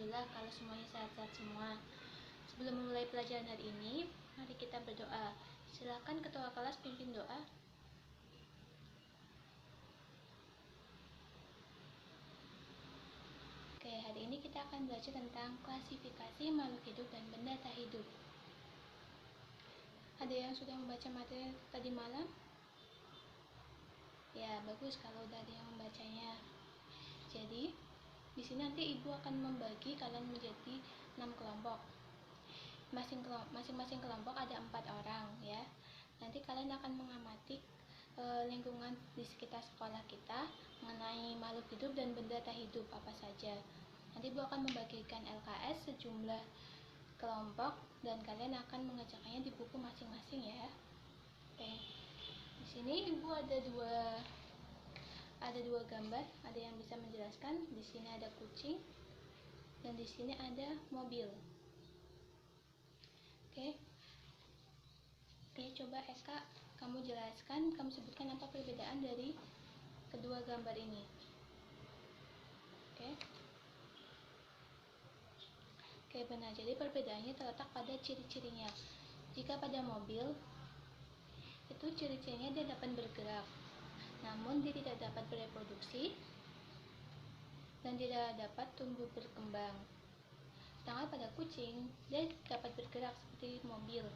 Alhamdulillah kalau semuanya sehat-sehat semua. Sebelum memulai pelajaran hari ini, mari kita berdoa. Silakan ketua kelas pimpin doa. Oke, hari ini kita akan belajar tentang klasifikasi makhluk hidup dan benda tak hidup. Ada yang sudah membaca materi tadi malam? Ya, bagus kalau udah ada yang membacanya. Jadi, di sini nanti ibu akan membagi kalian menjadi 6 kelompok. Masing-masing kelompok ada 4 orang ya. Nanti kalian akan mengamati lingkungan di sekitar sekolah kita mengenai makhluk hidup dan benda tak hidup apa saja. Nanti ibu akan membagikan LKS sejumlah kelompok dan kalian akan mengerjakannya di buku masing-masing ya. Oke. Di sini ibu ada dua gambar, ada yang bisa menjelaskan. Di sini ada kucing dan di sini ada mobil. Oke, coba Eka, kamu jelaskan, kamu sebutkan apa perbedaan dari kedua gambar ini. Oke, benar. Jadi perbedaannya terletak pada ciri-cirinya. Jika pada mobil, itu ciri-cirinya dia dapat bergerak, namun dia tidak dapat bereproduksi dan tidak dapat tumbuh berkembang. Sedangkan pada kucing, dia dapat bergerak seperti mobil.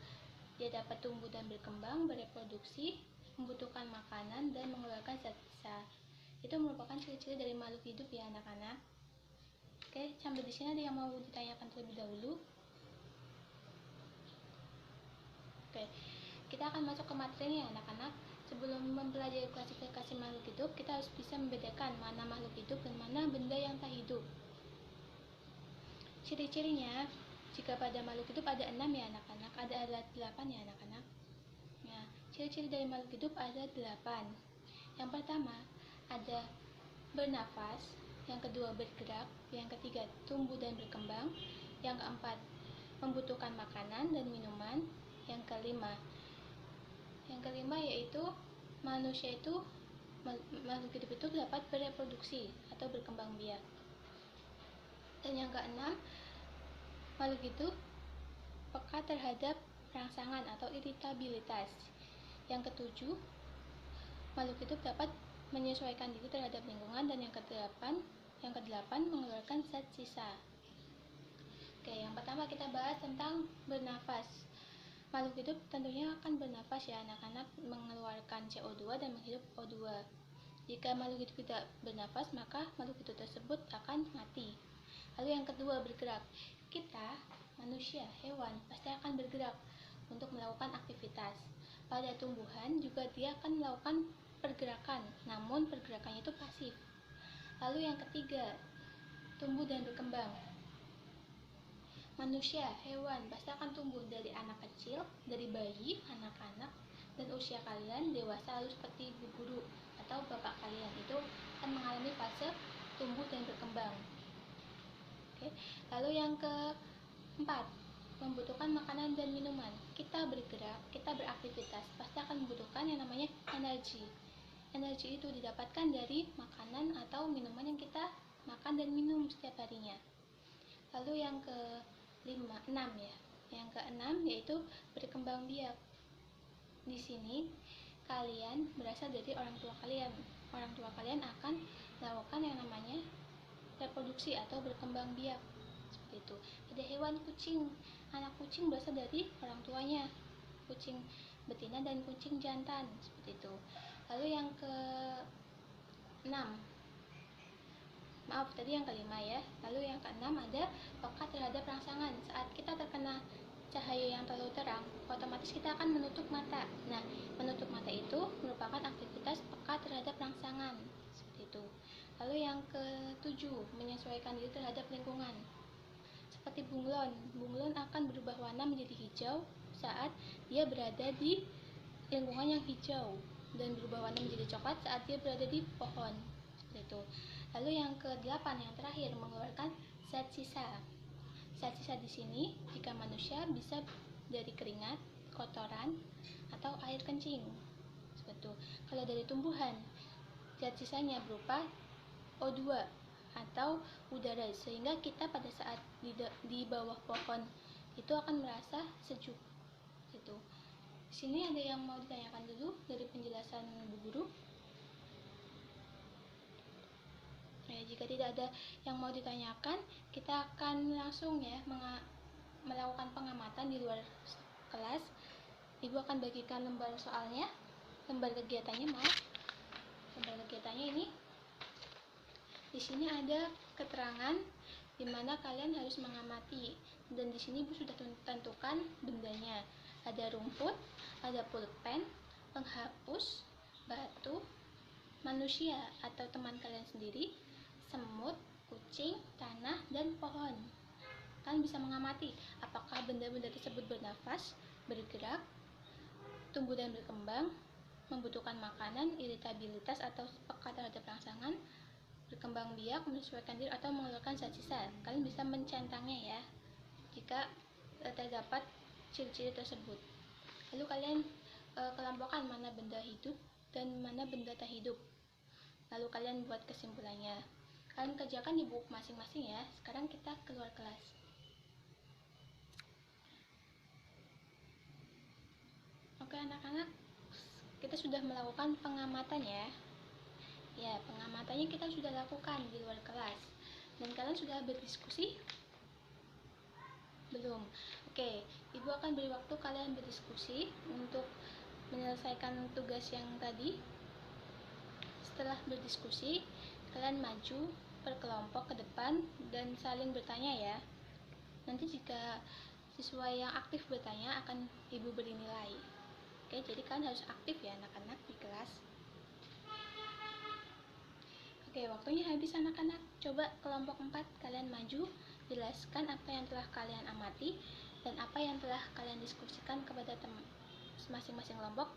Dia dapat tumbuh dan berkembang, bereproduksi, membutuhkan makanan, dan mengeluarkan zat sisa. Itu merupakan ciri-ciri dari makhluk hidup ya anak-anak. Oke, sampai di sini ada yang mau ditanyakan terlebih dahulu? Oke, kita akan masuk ke materinya anak-anak. Sebelum mempelajari klasifikasi makhluk hidup, kita harus bisa membedakan mana makhluk hidup dan mana benda yang tak hidup. Ciri-cirinya, jika pada makhluk hidup ada 6 ya anak-anak, ada 8 ya anak-anak. Nah, ciri-ciri dari makhluk hidup ada 8. Yang pertama, ada bernafas. Yang kedua, bergerak. Yang ketiga, tumbuh dan berkembang. Yang keempat, membutuhkan makanan dan minuman. Yang kelima yaitu manusia itu, makhluk hidup itu dapat bereproduksi atau berkembang biak. Dan yang keenam, makhluk hidup peka terhadap rangsangan atau iritabilitas. Yang ketujuh, makhluk hidup dapat menyesuaikan diri terhadap lingkungan. Dan yang kedelapan mengeluarkan zat sisa. Oke, yang pertama kita bahas tentang bernafas. Makhluk hidup tentunya akan bernafas ya anak-anak, mengeluarkan CO2 dan menghirup O2. Jika makhluk hidup tidak bernafas, maka makhluk hidup tersebut akan mati. Lalu yang kedua, bergerak. Kita, manusia, hewan, pasti akan bergerak untuk melakukan aktivitas. Pada tumbuhan juga dia akan melakukan pergerakan, namun pergerakannya itu pasif. Lalu yang ketiga, tumbuh dan berkembang. Manusia, hewan, pasti akan tumbuh dari anak kecil, dari bayi, anak-anak, dan usia kalian dewasa, lalu seperti ibu guru atau bapak kalian itu akan mengalami fase tumbuh dan berkembang. Oke. Lalu yang keempat, membutuhkan makanan dan minuman. Kita bergerak, kita beraktivitas, pasti akan membutuhkan yang namanya energi. Energi itu didapatkan dari makanan atau minuman yang kita makan dan minum setiap harinya. Lalu yang enam ya. Yang keenam yaitu berkembang biak. Di sini kalian berasal dari orang tua kalian. Orang tua kalian akan melakukan yang namanya reproduksi atau berkembang biak. Seperti itu. Pada hewan kucing, anak kucing berasal dari orang tuanya. Kucing betina dan kucing jantan, seperti itu. Lalu yang yang kelima ya. Lalu yang keenam ada peka terhadap rangsangan. Saat kita terkena cahaya yang terlalu terang, otomatis kita akan menutup mata. Nah, menutup mata itu merupakan aktivitas peka terhadap rangsangan, seperti itu. Lalu yang ketujuh, menyesuaikan diri terhadap lingkungan. Seperti bunglon. Bunglon akan berubah warna menjadi hijau saat dia berada di lingkungan yang hijau dan berubah warna menjadi coklat saat dia berada di pohon. Seperti itu. Lalu yang ke-8 yang terakhir, mengeluarkan zat sisa. Zat sisa di sini jika manusia bisa dari keringat, kotoran, atau air kencing. Seperti itu. Kalau dari tumbuhan, zat sisanya berupa O2 atau udara, sehingga kita pada saat di bawah pohon itu akan merasa sejuk gitu. Di sini ada yang mau ditanyakan dulu dari penjelasan Bu Guru? Jika tidak ada yang mau ditanyakan, kita akan langsung ya melakukan pengamatan di luar kelas. Ibu akan bagikan lembar soalnya, lembar kegiatannya lembar kegiatannya ini. Di sini ada keterangan di mana kalian harus mengamati, dan di sini Ibu sudah tentukan bendanya. Ada rumput, ada pulpen, penghapus, batu, manusia atau teman kalian sendiri, semut, kucing, tanah, dan pohon. Kalian bisa mengamati apakah benda-benda tersebut bernafas, bergerak, tumbuh dan berkembang, membutuhkan makanan, iritabilitas atau peka terhadap rangsangan, berkembang biak, menyesuaikan diri, atau mengeluarkan zat sisa. Kalian bisa mencentangnya ya jika terdapat ciri-ciri tersebut. Lalu kalian kelompokkan mana benda hidup dan mana benda tak hidup. Lalu kalian buat kesimpulannya. Kalian kerjakan di buku masing-masing ya. Sekarang kita keluar kelas. Oke anak-anak, kita sudah melakukan pengamatan ya. Ya, pengamatannya kita sudah lakukan di luar kelas. Dan kalian sudah berdiskusi? Belum. Oke, Ibu akan beri waktu kalian berdiskusi untuk menyelesaikan tugas yang tadi. Setelah berdiskusi, kalian maju per kelompok ke depan dan saling bertanya ya. Nanti jika siswa yang aktif bertanya akan Ibu beri nilai. Oke, jadi kalian harus aktif ya anak-anak di kelas. Oke, waktunya habis anak-anak. Coba kelompok 4 kalian maju, jelaskan apa yang telah kalian amati dan apa yang telah kalian diskusikan kepada masing-masing kelompok,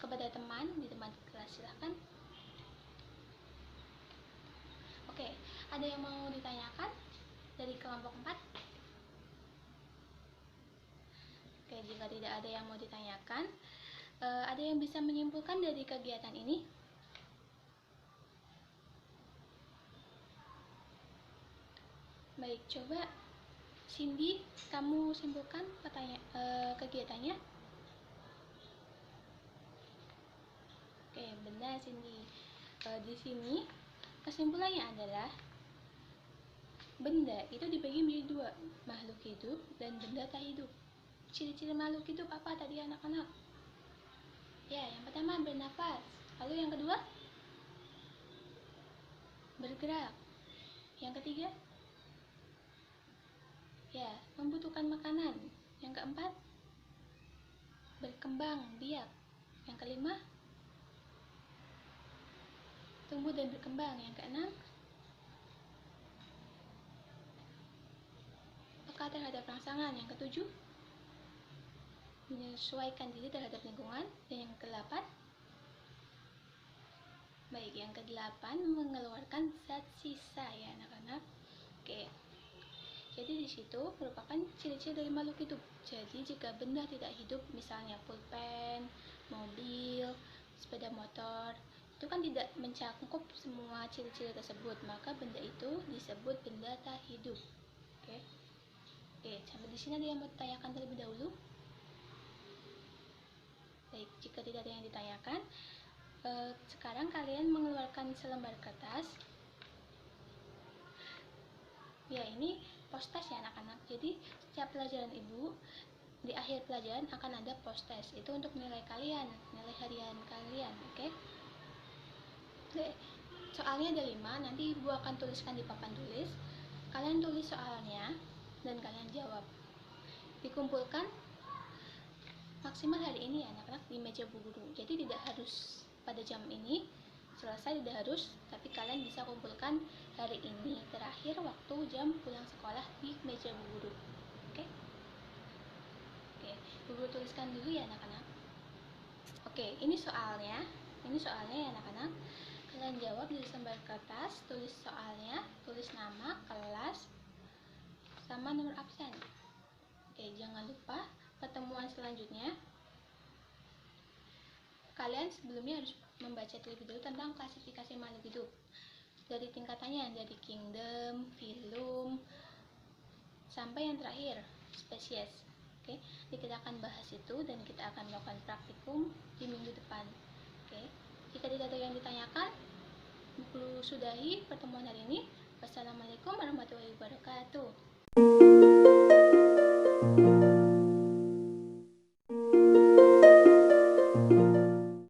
kepada teman di tempat kelas. Silahkan. Oke, ada yang mau ditanyakan dari kelompok 4? Oke, jika tidak ada yang mau ditanyakan, ada yang bisa menyimpulkan dari kegiatan ini? Baik, coba Cindy, kamu simpulkan kegiatannya. Oke, benar Cindy. Di sini kesimpulannya adalah benda itu dibagi menjadi dua, makhluk hidup dan benda tak hidup. Ciri-ciri makhluk hidup apa tadi anak-anak? Ya, yang pertama bernafas. Lalu yang kedua? Bergerak. Yang ketiga? Ya, membutuhkan makanan. Yang keempat? Berkembang biak. Yang kelima? Tumbuh dan berkembang. Yang keenam? Peka terhadap rangsangan. Yang ketujuh? Menyesuaikan diri terhadap lingkungan. Dan yang ke-8? Baik, yang ke-8 mengeluarkan zat sisa ya anak-anak. Oke. Jadi di situ merupakan ciri-ciri dari makhluk hidup. Jadi jika benda tidak hidup, misalnya pulpen, mobil, sepeda motor, itu kan tidak mencakup semua ciri-ciri tersebut, maka benda itu disebut benda tak hidup. Oke. Sampai di sini ada yang mau ditanyakan terlebih dahulu? Baik, jika tidak ada yang ditanyakan, sekarang kalian mengeluarkan selembar kertas. Ya, ini post-test ya anak-anak. Jadi setiap pelajaran Ibu, di akhir pelajaran akan ada post-test. Itu untuk nilai kalian, nilai harian kalian, oke? Soalnya ada 5, nanti Ibu akan tuliskan di papan tulis. Kalian tulis soalnya dan kalian jawab. Dikumpulkan maksimal hari ini ya anak-anak di meja Bu Guru. Jadi tidak harus pada jam ini selesai, tidak harus, tapi kalian bisa kumpulkan hari ini terakhir waktu jam pulang sekolah di meja Bu Guru. Oke, Bu Guru tuliskan dulu ya anak-anak. Oke, ini soalnya ya anak-anak. Kalian jawab di lembar kertas, tulis soalnya, tulis nama, kelas, sama nomor absen. Oke, jangan lupa pertemuan selanjutnya kalian sebelumnya harus membaca terlebih dahulu tentang klasifikasi makhluk hidup. dari tingkatannya, dari kingdom, phylum, sampai yang terakhir, spesies. Oke, jadi kita akan bahas itu dan kita akan melakukan praktikum di minggu depan. Oke, jika tidak ada yang ditanyakan, Bu sudahi pertemuan hari ini.